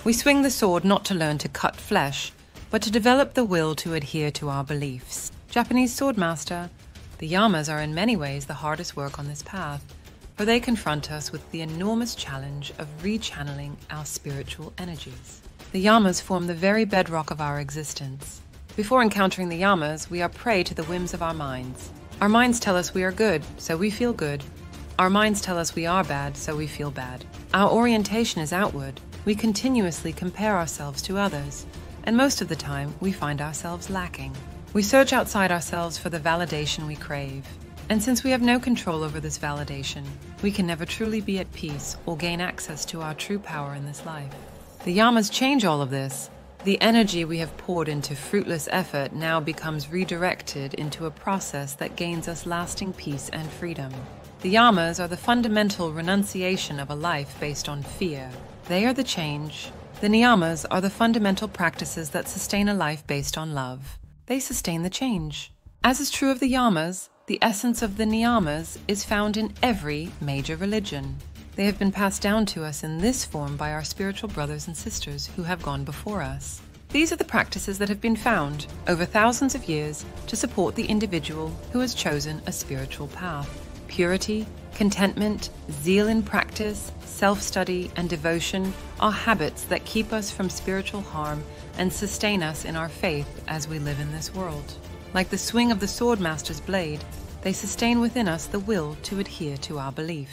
We swing the sword not to learn to cut flesh, but to develop the will to adhere to our beliefs. Japanese swordmaster, the yamas are in many ways the hardest work on this path, for they confront us with the enormous challenge of rechanneling our spiritual energies. The yamas form the very bedrock of our existence. Before encountering the yamas, we are prey to the whims of our minds. Our minds tell us we are good, so we feel good. Our minds tell us we are bad, so we feel bad. Our orientation is outward. We continuously compare ourselves to others, and most of the time we find ourselves lacking. We search outside ourselves for the validation we crave. And since we have no control over this validation, we can never truly be at peace or gain access to our true power in this life. The yamas change all of this. The energy we have poured into fruitless effort now becomes redirected into a process that gains us lasting peace and freedom. The yamas are the fundamental renunciation of a life based on fear. They are the change. The niyamas are the fundamental practices that sustain a life based on love. They sustain the change. As is true of the yamas, the essence of the niyamas is found in every major religion. They have been passed down to us in this form by our spiritual brothers and sisters who have gone before us. These are the practices that have been found over thousands of years to support the individual who has chosen a spiritual path. Purity, contentment, zeal in practice, self-study, and devotion are habits that keep us from spiritual harm and sustain us in our faith as we live in this world. Like the swing of the swordmaster's blade, they sustain within us the will to adhere to our belief.